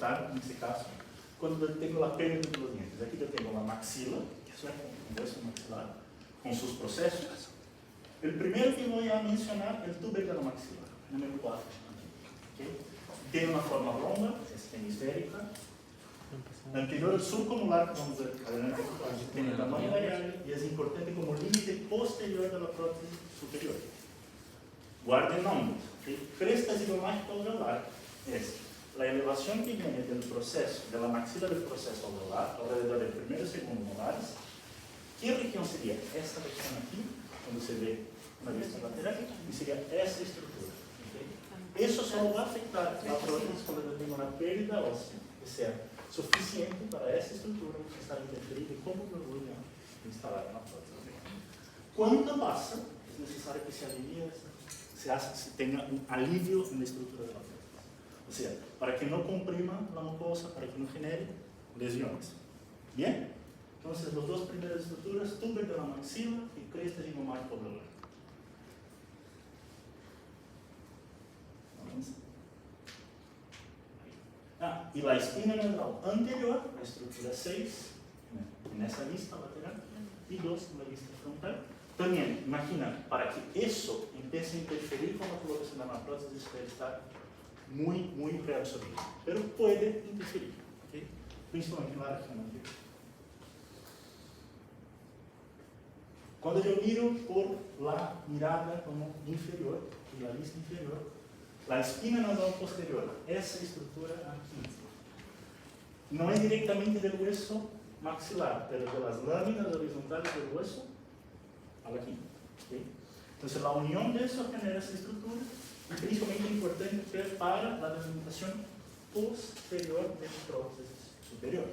notar, en este caso, cuando tengo la pérdida de los dientes. Aquí yo tengo la maxila, que es un hueso maxilar, con sus procesos. El primero que voy a mencionar es el túber de la maxila, número 4. ¿Okay? Tiene una forma ronda, es hemisférica. Anterior al surcomular, que vamos a ver adelante, tiene tamaño variable y es importante como límite posterior de la prótesis superior. Guarden nombres. ¿Okay? Cresta zigomática alveolar es la elevación que viene del proceso, de la maxila del proceso alveolar, alrededor del primero y segundo molares. ¿Qué región sería? Esta región aquí, cuando se ve una vista lateral, y sería esa estructura. ¿Okay? Eso solo va a afectar la prótesis cuando yo tengo una pérdida ósea, que sea suficiente para esa estructura estar interferida y cómo yo voy a instalar una prótesis. Cuando pasa, es necesario que se alivie, se tenga un alivio en la estructura de la prótesis. O sea, para que no comprima la mucosa, para que no genere lesiones. ¿Bien? Entonces, las dos primeras estructuras, túber de la maxila y cresta zigomática alveolar. Y la espina neural anterior, la estructura 6, en esa vista lateral, y 2 en la vista frontal. También, imagina, para que eso empiece a interferir con la colocación de la prótesis, debe estar muy reabsorbido. Pero puede interferir, ¿okay? Principalmente en la región anterior. Cuando yo miro por la mirada como inferior, y la vista inferior, la espina nasal posterior, essa estrutura aqui, não é directamente del hueso maxilar, pero de las láminas horizontales del hueso a la quinta. ¿Okay? Entonces, la unión de eso genera esa estructura, y principalmente importante para la delimitación posterior de la prótesis superior.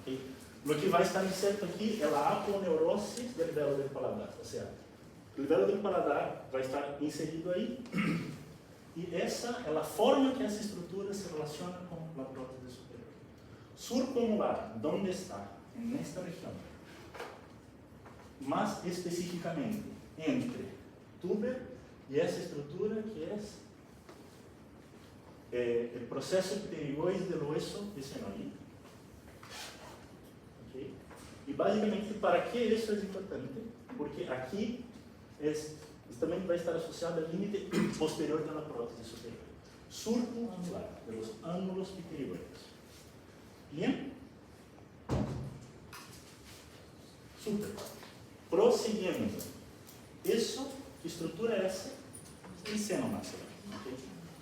¿Okay? Lo que vai estar incerto aqui é a aponeurosis del velo del paladar, o sea, el velo del paladar vai estar inserido aí. Y esa es la forma que esa estructura se relaciona con la prótesis superior. Surcomular, ¿dónde está? En esta región. Más específicamente, entre túber y esa estructura que es el proceso pterigoide del hueso esfenoide. ¿Okay? Y básicamente, ¿para qué eso es importante? Porque aquí também vai estar associado ao límite posterior da prótese superior. Surco anular, de los ângulos pterigoides. Bien? Super. Prosseguindo. Isso, que estrutura é essa? El seno maxilar. ¿Okay?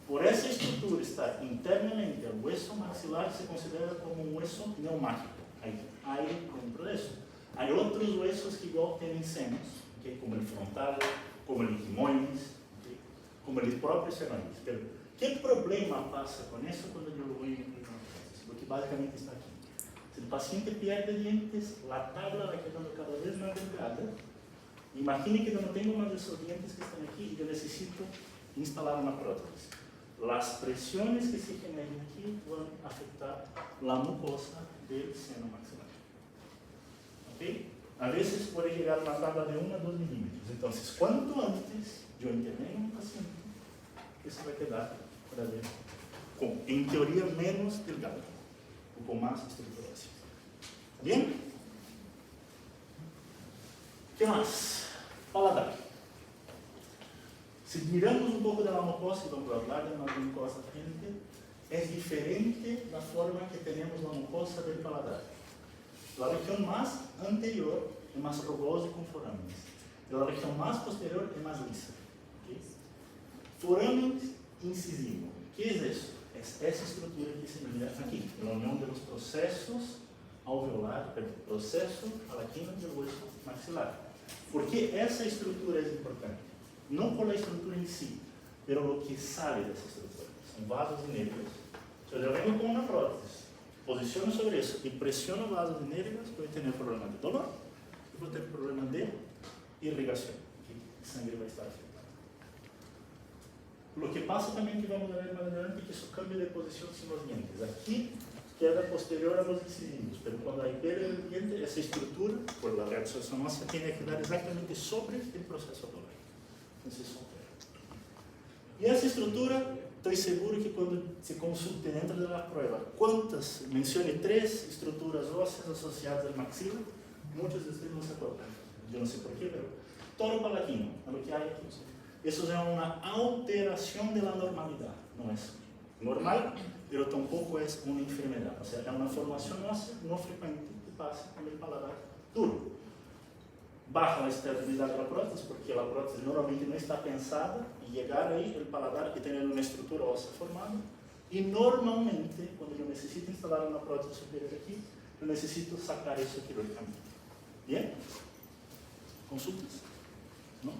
Por essa estrutura estar internamente ao hueso maxilar, se considera como um hueso pneumático. Hay aire dentro disso. Há outros huesos que igual têm senos, ¿okay? Como o frontal, como el quimoides, ¿okay? Como el propio senoides. Pero, ¿qué problema pasa con eso cuando yo lo voy a incluir en la prótesis? Lo que básicamente está aquí. Si el paciente pierde dientes, la tabla va quedando cada vez más delgada. Imagine que yo no tengo más de esos dientes que están aquí y yo necesito instalar una prótesis. Las presiones que se generen aquí van a afectar la mucosa del seno maxilar. ¿Okay? A veces puede llegar una tabla de 1 a 2 milímetros. Entonces, cuanto antes yo intervenga en un paciente, eso va a quedar, para ver, con, en teoría, menos delgado, o con más estructura ósea. ¿Bien? ¿Qué más? Paladar. Si miramos un poco de la mucosa, y vamos a hablar de una mucosa frente, es diferente la forma que tenemos la mucosa del paladar. La región más anterior es más rugosa y con forámenes. La región más posterior es más lisa. ¿Okay? Foramen incisivo. ¿Qué es eso? Es esa estructura que se mira aquí, la unión de los procesos alveolar, el proceso a la quina del hueso maxilar. ¿Por qué esa estructura es importante? No por la estructura en sí, pero lo que sale de esa estructura. Son vasos y nervios. Si yo vengo con una prótesis, posiciono sobre eso y presiono vasos y nervios, voy a tener problemas de dolor y voy a tener problemas de irrigación, que la sangre va a estar afectada. Lo que pasa también, que vamos a ver más adelante, es que eso cambia de posición sin los dientes. Aquí queda posterior a los incisivos, pero cuando hay pérdida del diente, esa estructura, por la reabsorción ósea, tiene que quedar exactamente sobre el proceso alveolar. Entonces, y esa estructura estoy seguro que cuando se consulte dentro de la prueba cuántas, mencione 3 estructuras óseas asociadas al maxila, muchos de ustedes no se acuerdan. Yo no sé por qué, pero toro palatino, es lo que hay aquí. Eso es una alteración de la normalidad, no es normal, pero tampoco es una enfermedad. O sea, es una formación ósea no frecuente que pasa con el paladar duro. Baja la estabilidad de la prótesis, porque la prótesis normalmente no está pensada en llegar ahí el paladar y tener una estructura ósea formada. Y normalmente, cuando yo necesito instalar una prótesis superior aquí, yo necesito sacar eso quirúrgicamente. ¿Bien? ¿Consultas? ¿No?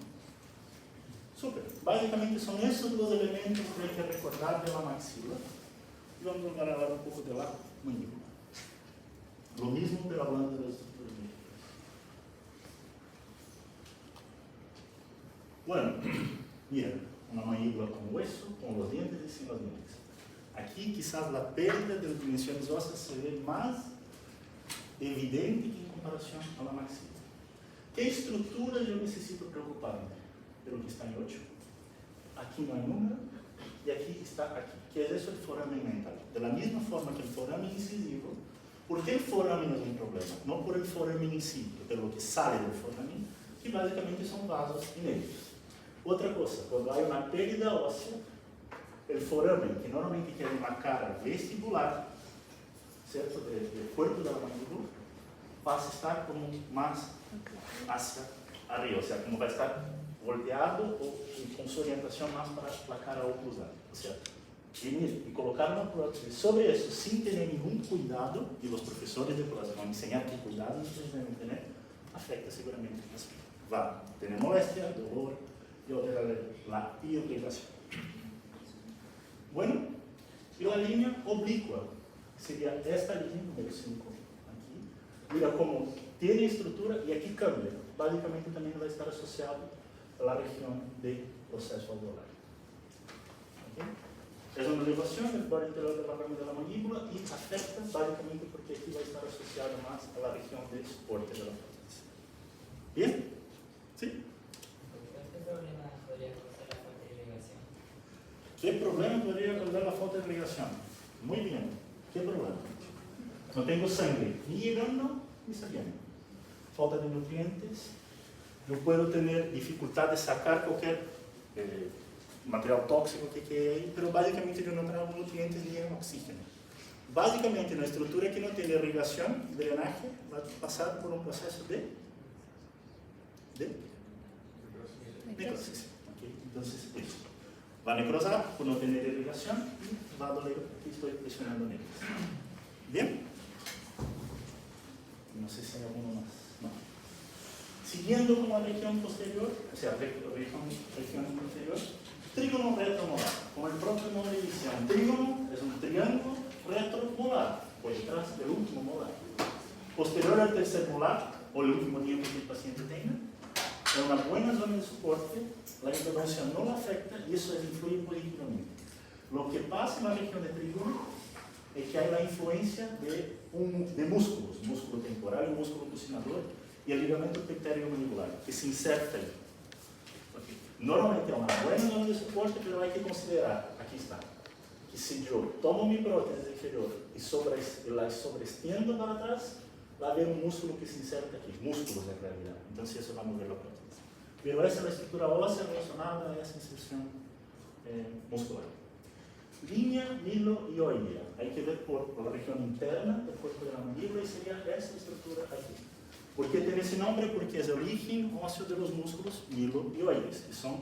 Súper. Básicamente son esos dos elementos que hay que recordar de la maxila. Y vamos a hablar un poco de la mandíbula. Lo mismo, pero hablando de las estructuras médicas. Bueno, mira, una mandíbula con hueso, con los dientes y sin los dientes. Aquí quizás la pérdida de las dimensiones óseas se ve más evidente en comparación a la maxila. ¿Qué estructura yo necesito preocuparme? De lo que está en 8. Aquí no hay número y aquí está aquí. ¿Qué es eso? El foramen mental. De la misma forma que el foramen incisivo. ¿Por qué el foramen es un problema? No por el foramen en sí, pero lo que sale del foramen, que básicamente son vasos y nervios. Otra cosa, cuando hay una pérdida ósea, el foramen, que normalmente queda una cara vestibular, ¿cierto? Del cuerpo de la mandíbula, pasa a estar como más hacia arriba, o sea, como va a estar volteado o con su orientación más para la cara oclusal. O sea, venir y colocar una prótesis sobre eso sin tener ningún cuidado, y los profesores de prótesis van a enseñar qué cuidado ustedes deben tener, afecta seguramente el aspecto. Va a tener molestia, dolor y otra la irritación. Bueno, y la línea oblicua sería esta línea número 5 aquí. Mira cómo tiene estructura y aquí cambia. Básicamente también va a estar asociado a la región de proceso alveolar. ¿Okay? Es una elevación del borde interior de la rama de la mandíbula y afecta básicamente porque aquí va a estar asociado más a la región de soporte de la prótesis. ¿Bien? ¿Sí? ¿Qué problema podría causar la falta de irrigación? ¿Qué problema podría causar la falta de irrigación? Muy bien. ¿Qué problema? No tengo sangre ni llegando ni saliendo. Falta de nutrientes. Yo puedo tener dificultad de sacar cualquier material tóxico que quede ahí, pero básicamente yo no traigo nutrientes ni oxígeno. Básicamente, una estructura que no tiene irrigación y drenaje va a pasar por un proceso de necrosis. Okay. Entonces, eso. Va a necrosar por no tener irrigación y va a doler. Aquí estoy presionando nervios. ¿Bien? No sé si hay alguno más. No. Siguiendo con la región posterior, o sea, región inferior, trígono retromolar. Como el propio nombre dice, un trígono es un triángulo retromolar, por detrás del último molar. Posterior al tercer molar, o el último diente que el paciente tenga, en una buena zona de soporte, la intervención no la afecta y eso influye positivamente. Lo que pasa en la región de trígono es que hay la influencia de músculos, músculo temporal y músculo bucinador, y el ligamento pectorio-mandibular, que se inserta ahí. Okay. Normalmente es una buena zona de soporte, pero hay que considerar, aquí está, que si yo tomo mi prótesis inferior y la sobreextiendo para atrás, va a haber un músculo que se inserta aquí, músculos en realidad, entonces eso va a mover la prótesis. Pero esa es la estructura ósea relacionada a esa inserción muscular. Línea miloioidea, hay que ver por la región interna del cuerpo de la mandíbula y sería esta estructura aquí. ¿Por qué tiene ese nombre? Porque es el origen óseo de los músculos miloioides, que son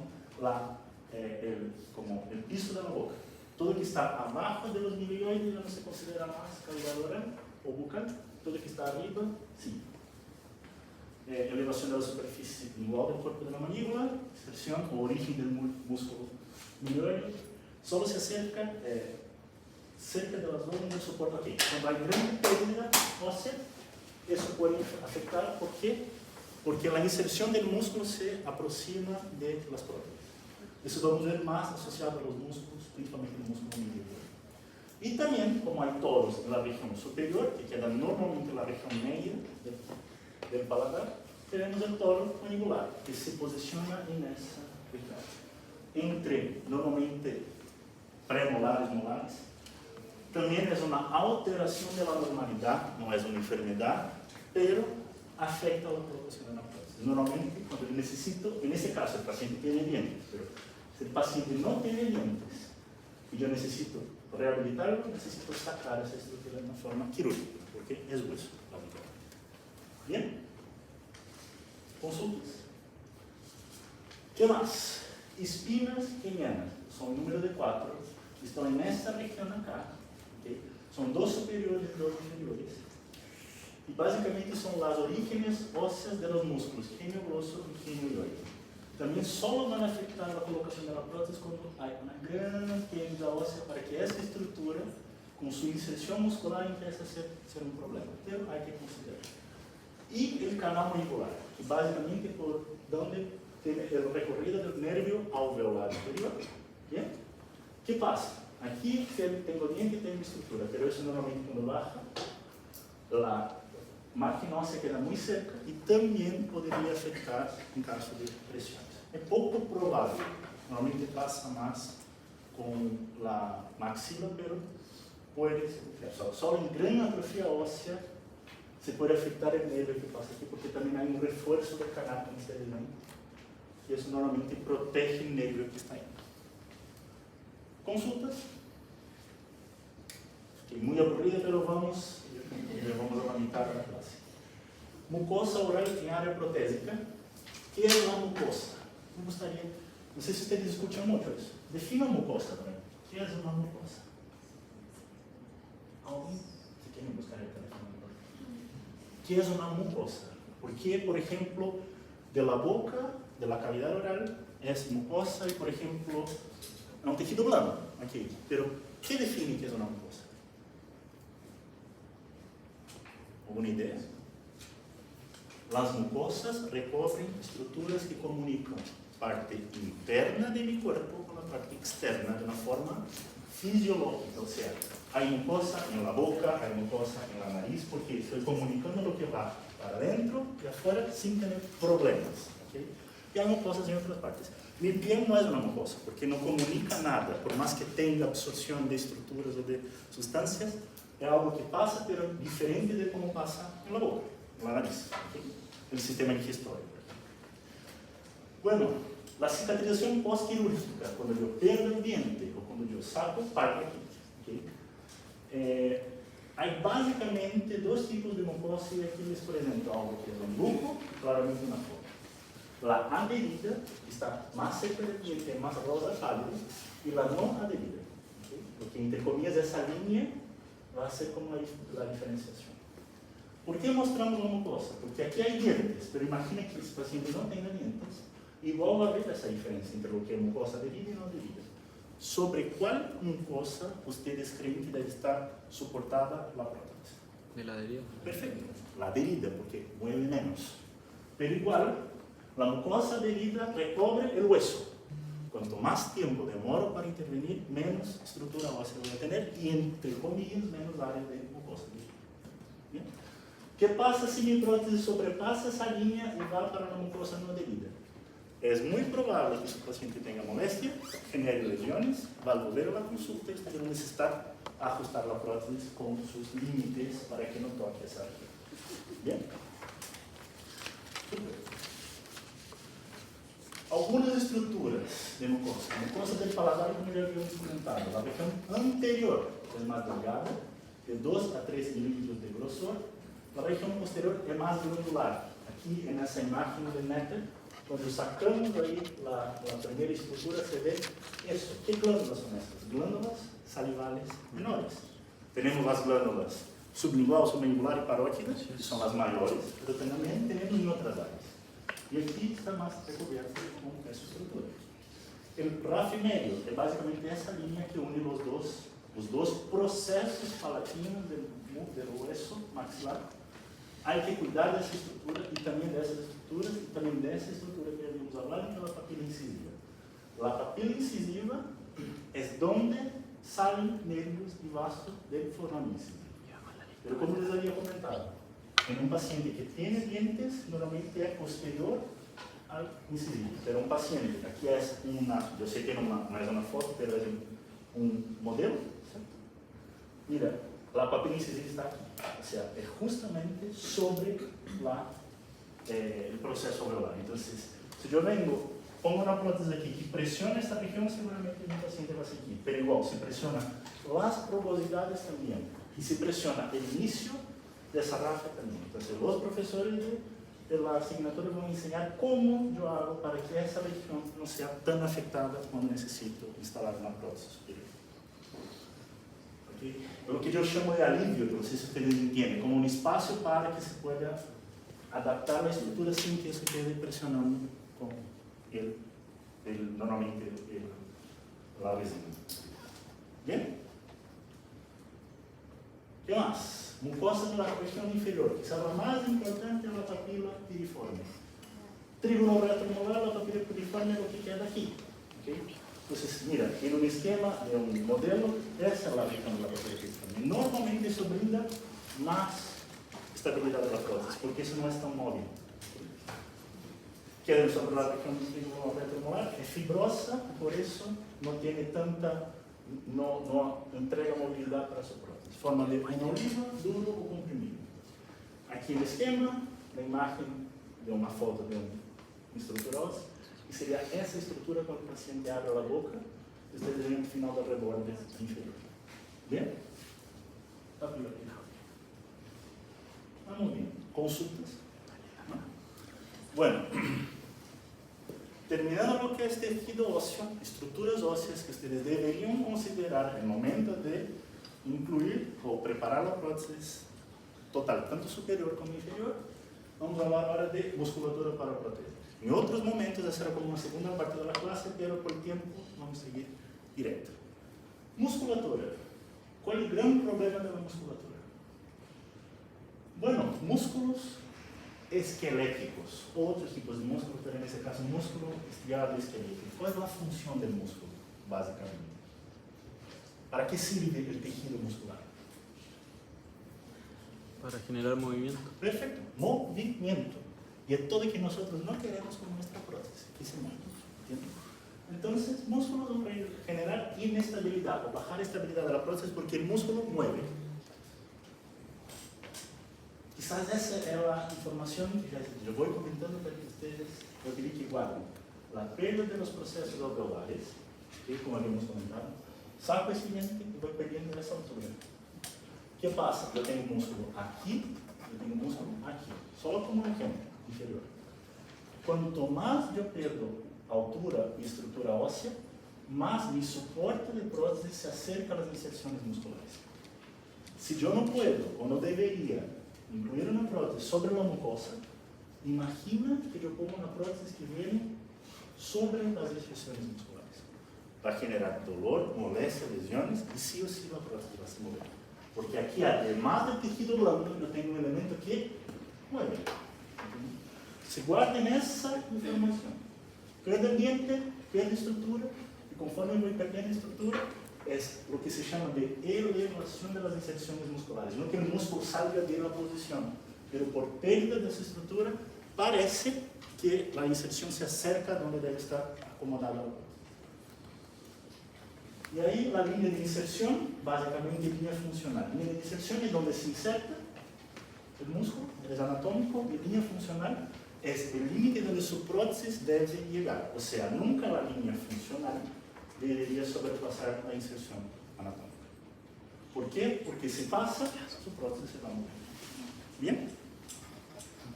como el piso de la boca. Todo que está abajo de los miloioides no se considera más cavidad oral o bucal, todo que está arriba, sí. Elevación de la superficie igual del cuerpo de la mandíbula, inserción o origen del músculo miloide, solo se acerca cerca de las zonas de soporte aquí. Cuando hay gran pérdida ósea, eso puede afectar. ¿Por qué? Porque la inserción del músculo se aproxima de las prótesis. Eso vamos a ver más asociado a los músculos, principalmente el músculo mandibular. Y también, como hay toros en la región superior, que queda normalmente en la región media del paladar, tenemos el toro mandibular, que se posiciona en esa región. Normalmente, premolares, molares. También es una alteración de la normalidad, no es una enfermedad, pero afecta la colocación de la prótesis. Normalmente, cuando yo necesito, en ese caso el paciente tiene dientes, pero si el paciente no tiene dientes y yo necesito rehabilitarlo, necesito sacar esa estructura de una forma quirúrgica, porque es hueso. Bien. Consultas. ¿Qué más? Espinas quenianas, son número de 4, están en esta región acá, ¿okay? Son 2 superiores y 2 inferiores, y básicamente son las orígenes óseas de los músculos, genio gloso y genio ioide. También solo van a afectar la colocación de la prótesis cuando hay una gran quema ósea para que esta estructura, con su inserción muscular, empiece a ser un problema, pero hay que considerar. Y el canal mandibular, que básicamente por donde tiene el recorrido del nervio alveolar inferior. ¿Bien? ¿Qué pasa? Aquí tengo diente y tengo estructura, pero eso normalmente cuando baja, la máquina ósea queda muy cerca y también podría afectar en caso de presiones. Es poco probable, normalmente pasa más con la maxila, pero puede ser. Solo en gran atrofia ósea se puede afectar el nervio que pasa aquí, porque también hay un refuerzo del canal, como ustedes ven. Y eso normalmente protege el nervio que está ahí. ¿Consultas? Estoy muy aburrida, pero vamos a la mitad de la clase. Mucosa oral en área protésica. ¿Qué es la mucosa? Me gustaría, no sé si ustedes escuchan mucho eso. Defina mucosa también. ¿Qué es una mucosa? ¿Alguien? Si quieren buscar el teléfono. ¿Qué es una mucosa? Porque, por ejemplo, de la boca, de la cavidad oral, es mucosa y, por ejemplo, es un tejido blando, aquí. Pero, ¿qué define que es una mucosa? ¿Alguna idea? Las mucosas recubren estructuras que comunican parte interna de mi cuerpo con la parte externa de una forma fisiológica, o sea, hay mucosa en la boca, hay mucosa en la nariz, porque estoy comunicando lo que va para adentro y afuera sin tener problemas. ¿Okay? Y hay mucosas en otras partes. Mi piel no es una mucosa, porque no comunica nada, por más que tenga absorción de estructuras o de sustancias, es algo que pasa, pero diferente de cómo pasa en la boca, en la nariz, ¿okay? El sistema digestório. Bueno, la cicatrización postquirúrgica, cuando yo pierdo el diente o cuando yo saco parte aquí. ¿Okay? Hay básicamente 2 tipos de mucosa y aquí les presento algo que es un buco y claramente una forma. La adherida está más cerca del diente, más rosa pálido, y la no adherida. ¿Okay? Porque entre comillas esa línea va a ser como la diferenciación. ¿Por qué mostramos la mucosa? Porque aquí hay dientes, pero imagina que ese paciente no tenga dientes, igual va a haber esa diferencia entre lo que es mucosa adherida y no adherida. ¿Sobre cuál mucosa ustedes creen que debe estar soportada la prótesis? De la adherida. Perfecto, la adherida, porque mueve menos. Pero igual, la mucosa adherida recubre el hueso. Cuanto más tiempo demoro para intervenir, menos estructura ósea voy a tener y, entre comillas, menos área de mucosa adherida. ¿Bien? ¿Qué pasa si mi prótesis sobrepasa esa línea y va para la mucosa no adherida? Es muy probable que su paciente tenga molestia, genere lesiones, va a volver a la consulta y usted va a necesitar ajustar la prótesis con sus límites para que no toque esa región. ¿Bien? Algunas estructuras de mucosa. Mucosa del paladar, como ya habíamos comentado, la región anterior es más delgada, de 2 a 3 milímetros de grosor. La región posterior es más glandular. Aquí en esa imagen de Netter, cuando sacamos ahí la primera estructura, se ve eso. ¿Qué glándulas son estas? Glándulas salivales menores. Tenemos las glándulas sublingual, submandibular y parótida, que son las mayores, pero también tenemos en otras áreas. Y aquí está más recubierto con esa estructura. El RAF medio es básicamente esa línea que une los dos procesos palatinos del hueso maxilar. Hay que cuidar de esa estructura y también de esas estructuras y también de esa estructura que habíamos hablado, que es la papila incisiva. La papila incisiva es donde salen nervios y vasos del foramen. Pero como les había comentado, en un paciente que tiene dientes, normalmente es posterior al incisivo. Pero un paciente, aquí es una, yo sé que no es una foto, pero es un modelo, ¿cierto? Mira, la papila incisiva está aquí, o sea, es justamente sobre el proceso alveolar. Entonces, si yo vengo, pongo una prótesis aquí que presiona esta región, seguramente mi paciente va a seguir, pero igual, se presiona las probabilidades también, y se presiona el inicio de esa raja también. Entonces, los profesores de la asignatura van a enseñar cómo yo hago para que esa región no sea tan afectada cuando necesito instalar una prótesis superior. ¿Okay? Lo que yo llamo de alivio, que ustedes entienden, como un espacio para que se pueda adaptar la estructura sin que eso quede presionando con normalmente la resina. ¿Bien? ¿Qué más? Mucosa de la región inferior, quizá la más importante es la papila piriforme. Trígono retromolar, la papila piriforme es lo que queda aquí. ¿Okay? Entonces, mira, en un esquema de un modelo, esa es la región de la papila piriforme. Normalmente eso brinda más estabilidad de la prótesis, porque eso no es tan móvil. Queda sobre la región del trígono retromolar, es fibrosa, por eso no tiene tanta, no entrega movilidad para su prótesis. Forma de una oliva, duro o comprimido. Aquí el esquema, la imagen de una foto de una estructura ósea, y sería esa estructura cuando el paciente abre la boca, desde el final del reborde inferior. ¿Bien? Papila piriforme. Vamos bien. Consultas. ¿No? Bueno, terminando lo que es tejido óseo, estructuras óseas que ustedes deberían considerar en el momento de incluir o preparar la prótesis total, tanto superior como inferior. Vamos a hablar ahora de musculatura para prótesis. En otros momentos, esa será como una segunda parte de la clase, pero por tiempo vamos a seguir directo. Musculatura. ¿Cuál es el gran problema de la musculatura? Bueno, músculos esqueléticos, otros tipos de músculos, pero en este caso músculo estriado esquelético. ¿Cuál es la función del músculo, básicamente? ¿Para qué sirve el tejido muscular? Para generar movimiento. Perfecto, movimiento. Y es todo lo que nosotros no queremos con nuestra prótesis, que se mueva. ¿Entiendes? Entonces, músculos van a generar inestabilidad o bajar estabilidad de la prótesis porque el músculo mueve. Quizás esa es la información que yo voy comentando para que ustedes lo que guarden. La pérdida de los procesos alveolares, que como habíamos comentado, saco el siguiente y voy perdiendo esa altura. ¿Qué pasa? Yo tengo un músculo aquí, yo tengo un músculo aquí. Solo como un ejemplo inferior. Cuanto más yo pierdo altura y estructura ósea, más mi soporte de prótesis se acerca a las inserciones musculares. Si yo no puedo o no debería incluir una prótesis sobre la mucosa, imagina que yo pongo una prótesis que viene sobre las inserciones musculares. Va a generar dolor, molestia, lesiones y sí o sí la prótesis va a se mover. Porque aquí, además del tejido blando, yo tengo un elemento que mueve. Se guarden esa información. Pierde ambiente, pierde estructura, y conforme voy perdiendo estructura, es lo que se llama de elevación de las inserciones musculares. No que el músculo salga de la posición, pero por pérdida de esa estructura, parece que la inserción se acerca donde debe estar acomodada la prótesis. Y ahí la línea de inserción, básicamente línea funcional. Línea de inserción es donde se inserta el músculo, es anatómico, y línea funcional es el límite donde su prótesis debe llegar. O sea, nunca la línea funcional debería sobrepasar la inserción anatómica. ¿Por qué? Porque si pasa, su prótesis se va a mover. ¿Bien?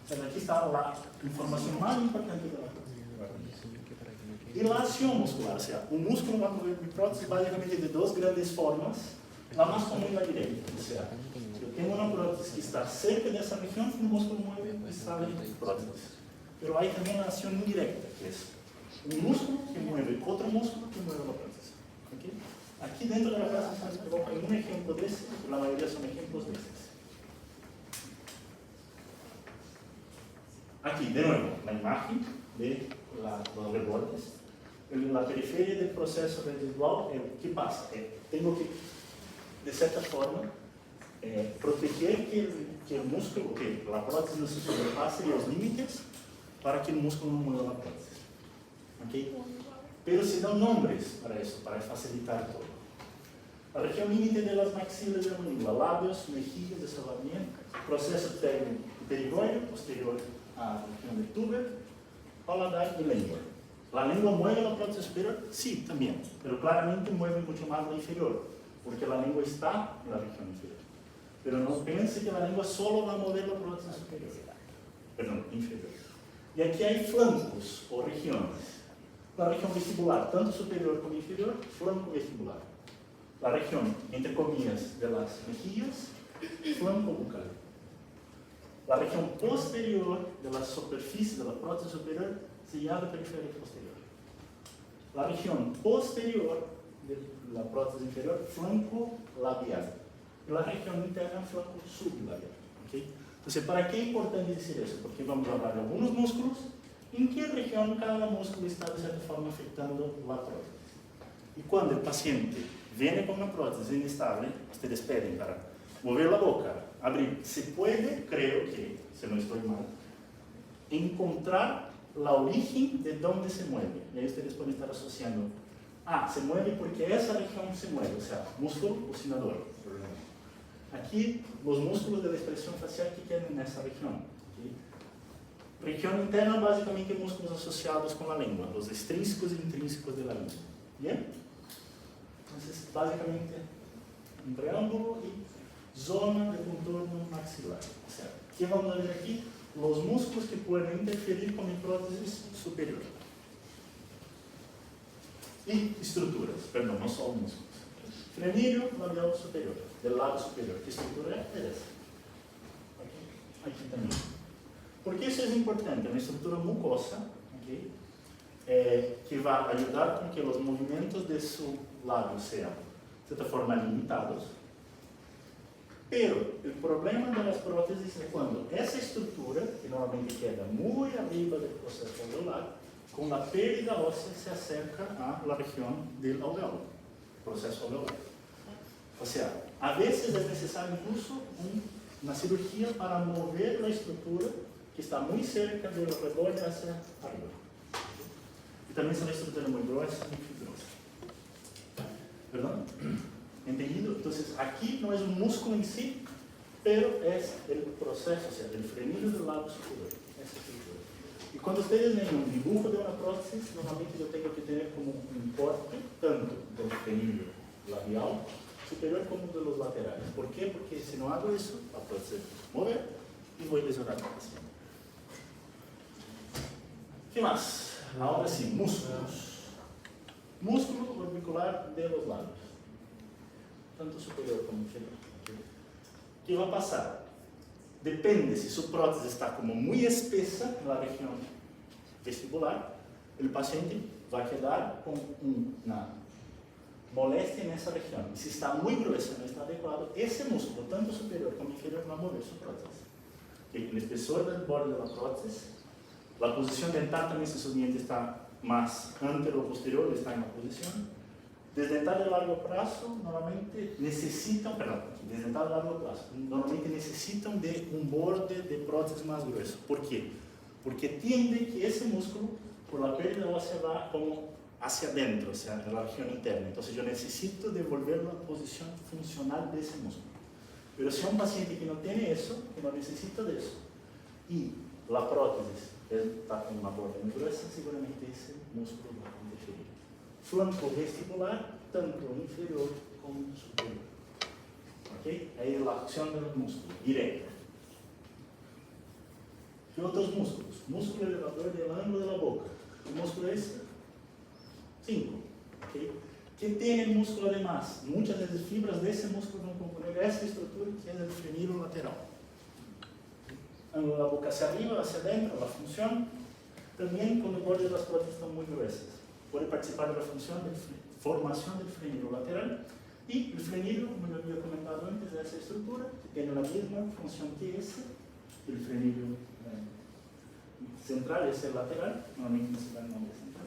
Entonces aquí está la información más importante de la prótesis. Y la acción muscular, o sea, un músculo va a mover mi prótesis básicamente de dos grandes formas. La más común es la directa, o sea, yo tengo una prótesis que está cerca de esa región, el músculo mueve y sale de prótesis. Pero hay también la acción indirecta, que es un músculo que mueve otro músculo que mueve la prótesis. ¿Okay? Aquí dentro de la clase se coloca un ejemplo de ese, la mayoría son ejemplos de esos. Aquí, de nuevo, la imagen de los rebordes. En la periferia del proceso residual, ¿qué pasa? Tengo que, de cierta forma, proteger que el músculo, que la prótesis no se sobrepase los límites para que el músculo no mueva la prótesis. ¿Okay? Pero se dan nombres para eso, para facilitar todo. La región límite de las maxilas de la mandíbula, labios, mejillas, desarrollamiento, proceso pterigoide, posterior a la región del tuber, paladar y lengua. ¿La lengua mueve la prótesis superior? Sí, también, pero claramente mueve mucho más la inferior, porque la lengua está en la región inferior. Pero no piense que la lengua solo va a mover la prótesis superior, perdón, inferior. Y aquí hay flancos o regiones. La región vestibular, tanto superior como inferior, flanco vestibular. La región, entre comillas, de las mejillas, flanco bucal. La región posterior de la superficie de la prótesis superior se llama periférico posterior. La región posterior de la prótesis inferior, flanco labial. Y la región interna, flanco sublabial. ¿Okay? Entonces, ¿para qué es importante decir eso? Porque vamos a hablar de algunos músculos, en qué región cada músculo está de cierta forma afectando la prótesis. Y cuando el paciente viene con una prótesis inestable, ustedes piden para mover la boca, abrir. Se puede, creo que, si no estoy mal, encontrar la origen de dónde se mueve. Y ahí ustedes pueden estar asociando, se mueve porque esa región se mueve, o sea, músculo oscilador. Aquí, los músculos de la expresión facial que quedan en esa región. ¿Okay? Región interna, básicamente, músculos asociados con la lengua, los extrínsecos e intrínsecos de la lengua. ¿Bien? Entonces, básicamente, un preámbulo y zona de contorno maxilar. O sea, ¿qué vamos a ver aquí? Los músculos que pueden interferir con mi prótesis superior. Y estructuras, perdón, no solo músculos. Frenillo labial superior, del lado superior. ¿Qué estructura es esa? Aquí también. ¿Por qué eso es importante? Una estructura mucosa, ¿okay? Que va a ayudar con que los movimientos de su labio sean, de cierta forma, limitados. Pero el problema de las prótesis es cuando esa estructura, que normalmente queda muy arriba del proceso alveolar, con la pérdida ósea se acerca a la región del alveolo, proceso alveolar. O sea, a veces es necesario incluso una cirugía para mover la estructura que está muy cerca del reborde hacia arriba. Y también si la estructura es muy gruesa y fibrosa. ¿Perdón? ¿Entendido? Entonces, aquí no es un músculo en sí, pero es el proceso, o sea, el frenillo del lado superior. Esa estructura. Y cuando ustedes ven un dibujo de una prótesis, normalmente yo tengo que tener como un corte, tanto del frenillo labial superior como de los laterales. ¿Por qué? Porque si no hago eso, la prótesis va a mover y voy a lesionar al paciente. ¿Qué más? Ahora sí, músculos. Músculo orbicular de los labios, tanto superior como inferior. ¿Qué va a pasar? Depende si su prótesis está como muy espesa en la región vestibular, el paciente va a quedar con una molestia en esa región. Y si está muy gruesa, no está adecuado, ese músculo, tanto superior como inferior, va a mover su prótesis. El espesor del borde de la prótesis, la posición dental también, si su diente está más antero o posterior, está en la posición. Desdental de largo plazo normalmente necesitan, desdental de largo plazo, normalmente necesitan de un borde de prótesis más grueso. ¿Por qué? Porque tiende que ese músculo, por la pérdida ósea, va como hacia adentro, o sea, en la región interna. Entonces yo necesito devolver la posición funcional de ese músculo. Pero si hay un paciente que no tiene eso, que no necesita de eso, y la prótesis está con una borde muy gruesa, seguramente ese músculo va a interferir. Flanco vestibular, tanto inferior como superior. ¿Okay? Ahí es la acción del músculo, directa. ¿Qué otros músculos? Músculo elevador del ángulo de la boca. ¿Qué músculo es ese? 5. ¿Okay? ¿Qué tiene el músculo además? Muchas de las fibras de ese músculo van a componer esta estructura que es el frenillo lateral. Ángulo de la boca hacia arriba, hacia adentro, la función. También cuando el borde de las prótesis están muy gruesas. Puede participar de la función de formación del frenillo lateral. Y el frenillo, como yo había comentado antes, es esa estructura que tiene la misma función que ese. El frenillo central es el lateral, normalmente no se da el nombre central.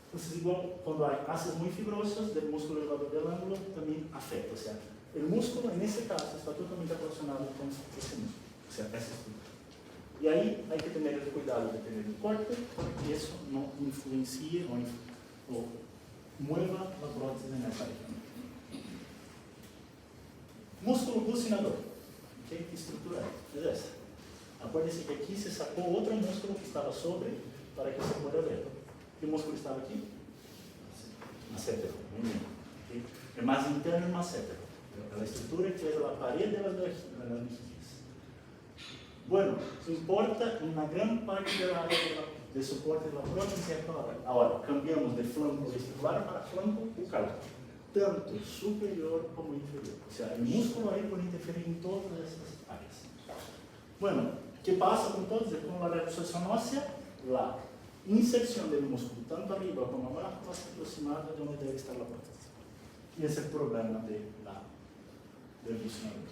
Entonces, igual, cuando hay haces muy fibrosas del músculo elevador del ángulo, también afecta. O sea, el músculo en ese caso está totalmente relacionado con ese músculo, o sea, esa estructura. Y ahí hay que tener el cuidado de tener el corte para que eso no influencie o mueva la prótesis en esa región. Músculo bucinador. ¿Okay? ¿Qué estructura es esa? Acuérdense que aquí se sacó otro músculo que estaba sobre para que se pueda ver. ¿Qué músculo estaba aquí? Massétero. Muy bien. ¿Okay? El más interno es massétero. La estructura que es la pared de las mejillas. Bueno, importa una gran parte de la área de soporte de la prótesis paladar. Ahora, cambiamos de flanco vestibular para flanco bucal. Tanto superior como inferior. O sea, el músculo ahí puede interferir en todas estas áreas. Bueno, ¿qué pasa entonces con la reabsorción ósea? La inserción del músculo, tanto arriba como abajo, va a ser aproximada de donde debe estar la prótesis. Y ese es el problema del bucinador.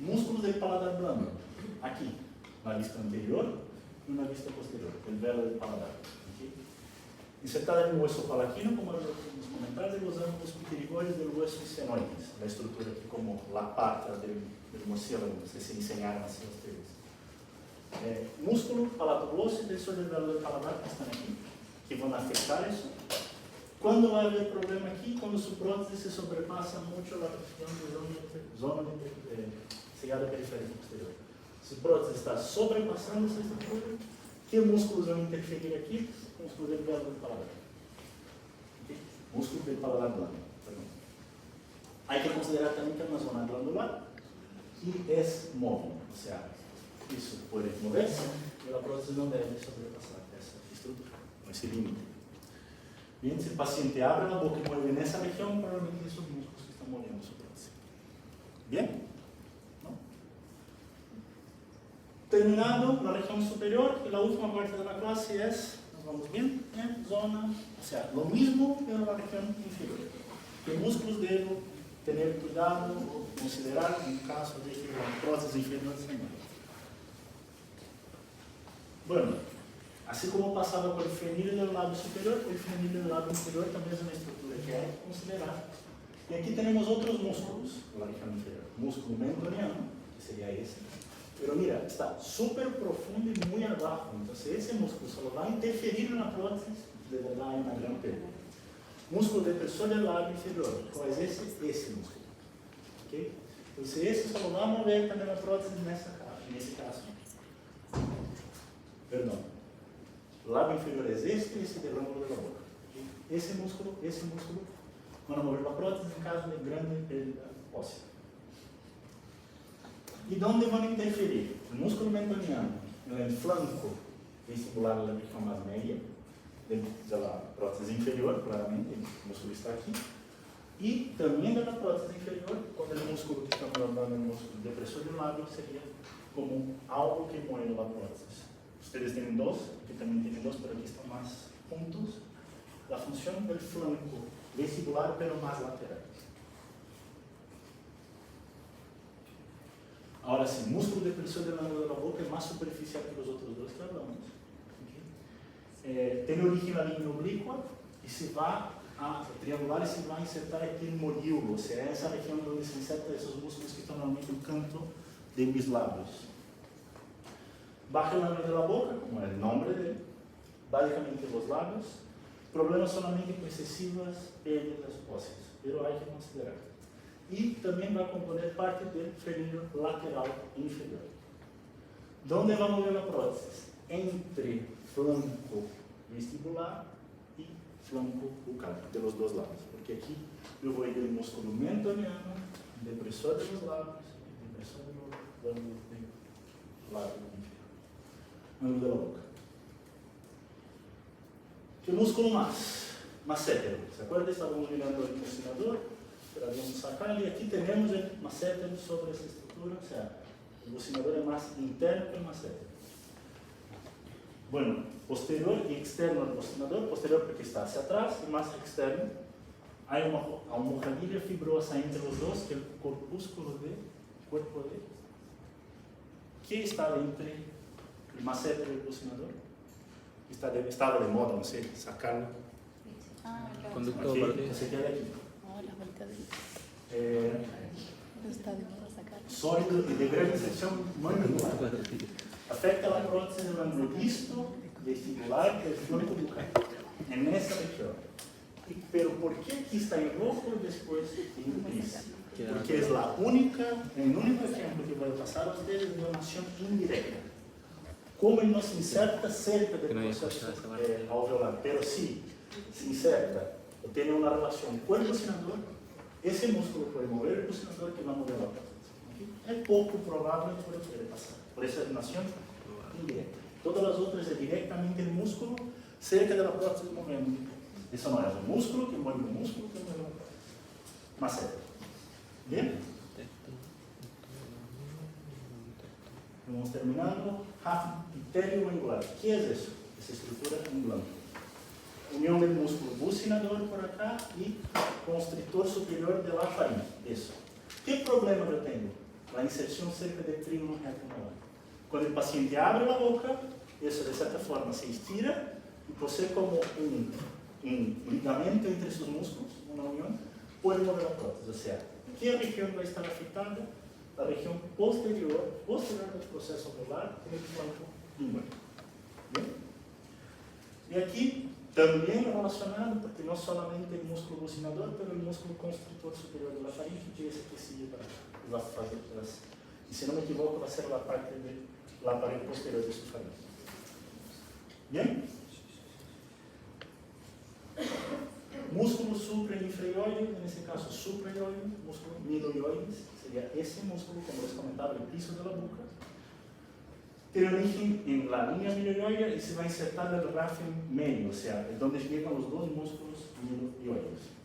Músculos del paladar blando. Aquí, una vista anterior y una vista posterior, el velo del paladar. ¿Okay? Insertada en el hueso palatino, como los comentarios, los ángulos pterigoides del hueso senoides, la estructura aquí como la pata del murciélago, no sé si enseñaron así a ustedes. Músculo palatobloso y del velo del paladar que están aquí, que van a afectar eso. ¿Cuándo va a haber problema aquí? Cuando su prótesis se sobrepasa mucho la región de zona de cegada periférica posterior. Si su prótesis está sobrepasando esa estructura, ¿qué músculos van a interferir aquí? Músculo del velo del paladar. ¿Okay? Músculo del paladar blando. Perdón. Hay que considerar también que es una zona glandular y es móvil. O sea, eso puede moverse y la prótesis no debe sobrepasar esa estructura, ese límite. Bien, si el paciente abre la boca y mueve en esa región, probablemente esos músculos que están moviendo su prótesis. Bien, ¿no? Terminado la región superior, y la última parte de la clase es, nos vamos bien, zona, o sea, lo mismo pero la región inferior. ¿Qué músculos debo tener cuidado o considerar en caso de que la prótesis inferior se mueva? Bueno, así como pasaba por el frenillo del labio superior, el frenillo del labio inferior también es una estructura que hay que considerar. Y aquí tenemos otros músculos en la región inferior. Músculo mentoniano, que sería ese. Pero mira, está súper profundo y muy abajo. Entonces ese músculo solo va a interferir en la prótesis, de verdad hay una gran pérdida. Músculo depresor del labio inferior. ¿Cuál es ese? Ese músculo. ¿Okay? Entonces ese solo va a mover también la prótesis en ese caso. Perdón. El labio inferior es este y ese del ángulo de la boca. Ese músculo, van a mover la prótesis en caso de grande pérdida ósea. ¿Y dónde van a interferir? El músculo mentoniano, en el flanco vestibular de la región más media, de la prótesis inferior, claramente, el músculo está aquí. Y también de la prótesis inferior, cuando el músculo que estamos hablando, el músculo depresor del labio, sería como algo que mueve la prótesis. Ustedes tienen dos, aquí también tienen dos, pero aquí están más juntos. La función del flanco vestibular, pero más lateral. Ahora sí, músculo depresor del ángulo de la boca es más superficial que los otros dos que hablamos. ¿Okay? Tiene origen en la línea oblicua y se va a triangular y se va a insertar aquí en modiulo, o sea, esa región donde se insertan esos músculos que están normalmente en el canto de mis labios. Baja el ángulo de la boca, como es el nombre de él, básicamente los labios. Problemas solamente con excesivas pérdidas óseas, pero hay que considerar. Y también va a componer parte del frenillo lateral inferior. ¿Dónde va a mover la prótesis? Entre flanco vestibular y flanco bucal, de los dos lados. Porque aquí yo voy del músculo mentoniano, depresor de los labios y depresor del labio inferior. Ángulo de la boca. ¿Qué músculo más? Massétero. ¿Se acuerdan? Estábamos mirando el bucinador, habíamos sacado y aquí tenemos el massétero sobre esa estructura, o sea, el bucinador es más interno que el massétero. Bueno, posterior y externo al bucinador, posterior porque está hacia atrás y más externo. Hay una almohadilla fibrosa entre los dos, que es el corpúsculo del cuerpo de... ¿Qué está entre el massétero y el bucinador? Estaba de moda, no sé, sacarlo. Conducto Aquí, se queda aquí. Sólido y de gran sección mandibular. Afecta la prótesis del ángulo visto vestibular del flanco bucal, en esa región. Pero ¿por qué aquí está en rojo y después en gris? Porque es el único ejemplo que voy a pasar a ustedes de donación indirecta. Como él no se inserta cerca del proceso alveolar, pero sí se inserta o tiene una relación con el bucinador, ese músculo puede mover el bucinador que va a mover la prótesis. Es poco probable que puede pasar. Por eso es donación indirecta. Todas las otras es directamente el músculo cerca de la prótesis moviendo. Eso no es un músculo que mueve un músculo que mueve la prótesis. Más cerca. ¿Bien? Vamos terminando. Hafipitelio angular. ¿Qué es eso? Esa estructura angulante. Unión del músculo bucinador por acá y constrictor superior de la faringe. Eso. ¿Qué problema yo tengo? La inserción cerca del trígono retromolar. Cuando el paciente abre la boca, eso de cierta forma se estira y posee como un ligamento entre sus músculos, una unión, puede mover la prótesis. O sea, ¿qué región va a estar afectada? La región posterior del proceso alveolar en el flanco lingual. ¿Bien? Y aquí también relacionado, porque no solamente el músculo bucinador, pero el músculo constrictor superior de la faringe, que es el que sigue para acá. Y si no me equivoco, va a ser la parte de la pared posterior de su faringe. ¿Bien? Músculo suprainferior, en este caso supraioide, músculo midoioides, sería ese músculo, como les comentaba, el piso de la boca. Tiene origen en la línea midoioide y se va a insertar en el rafio medio, o sea, es donde llegan los dos músculos midoioides.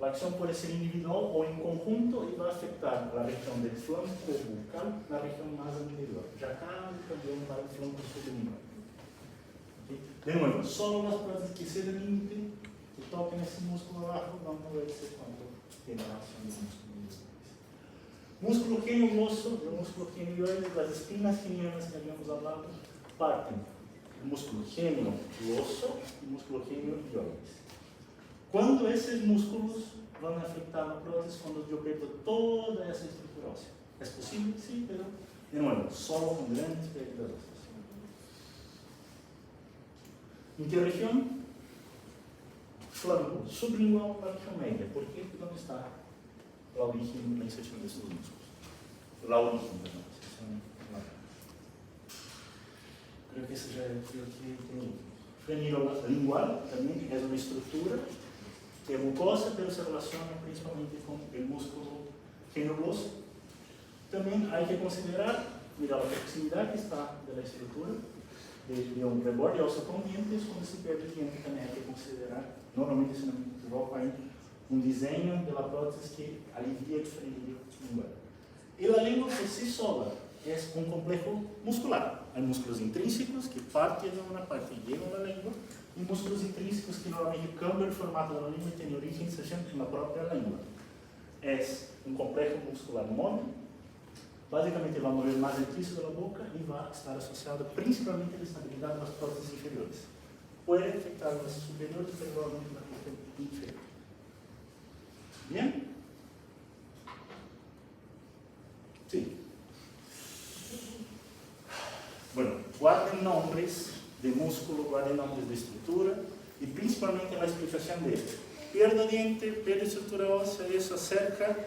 La acción puede ser individual o en conjunto y va a afectar la región del flanco bucal, la región más anterior. Ya acá también para el flanco sublingual. De nuevo, solo las prótesis que se delimiten, que toquen ese músculo abajo, van a moverse cuando tiene la acción del músculo. Músculo genio-gloso, el músculo genioide, las espinas genianas que habíamos hablado, parten el músculo genio-gloso y el músculo genio-ioides. Cuando esos músculos van a afectar la prótesis cuando yo pierdo toda esa estructura ósea. ¿Es posible? Sí, pero de nuevo, solo con grandes pérdidas óseas. ¿En qué región? Flanco sublingual, la región media. ¿Por qué? ¿Dónde está la origen, la inserción de estos músculos? La origen, perdón. Creo que eso ya es lo que tengo. Frenilo lingual también es una estructura que es mucosa, pero se relaciona principalmente con el músculo genio-gloso. También hay que considerar, mira, la proximidad que está de la estructura de un reborde óseo con dientes. Cuando se pierde el diente también hay que considerar, normalmente si no me equivoco, hay un diseño de la prótesis que alivia el frenillo lingual. Y la lengua por sí sola es un complejo muscular. Hay músculos intrínsecos que parten de una parte y llegan a la lengua, y músculos intrínsecos que normalmente cambian el formato de la lengua y tienen origen en la propia lengua. Es un complejo muscular móvil. Básicamente va a mover más el piso de la boca y va a estar asociado principalmente a la estabilidad de las prótesis inferiores. Puede afectar las superiores, pero probablemente la parte inferior. ¿Bien? Sí. Bueno, guarden nombres de músculo, guarden nombres de estructura y principalmente la explicación de esto. Pierda diente, pierda estructura ósea, eso acerca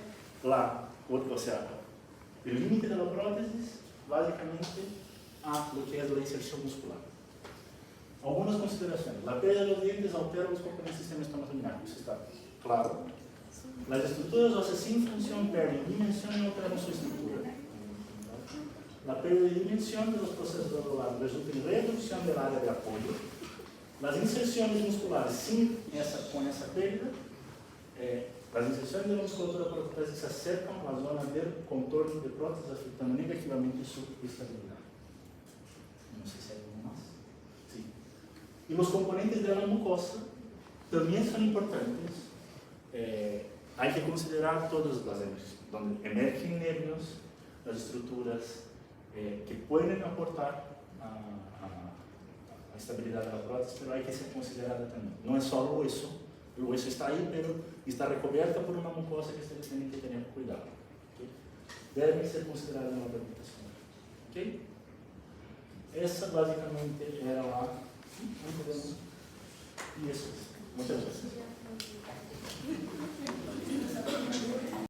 el límite de la prótesis, básicamente, a lo que es la inserción muscular. Algunas consideraciones. La pérdida de los dientes altera los componentes del sistema estomatognático, eso está claro. Las estructuras óseas sin función pierden dimensión y alteran su estructura. La pérdida de dimensión de los procesos alveolares resulta en reducción del área de apoyo. Las inserciones musculares con esa pérdida, las inserciones de la musculatura prótesis se acercan a la zona del contorno de prótesis, afectando negativamente su estabilidad. No sé si hay algo más. Sí. Y los componentes de la mucosa también son importantes. Hay que considerar todas las donde emergen nervios, las estructuras que pueden aportar a estabilidad de la prótesis, pero hay que ser considerada también. No es solo el hueso está ahí, pero está recubierta por una mucosa que se tiene que tener cuidado. ¿Okay? Debe ser considerada en la rehabilitación. ¿Okay? Esa básicamente era la... Y eso es. Muchas gracias.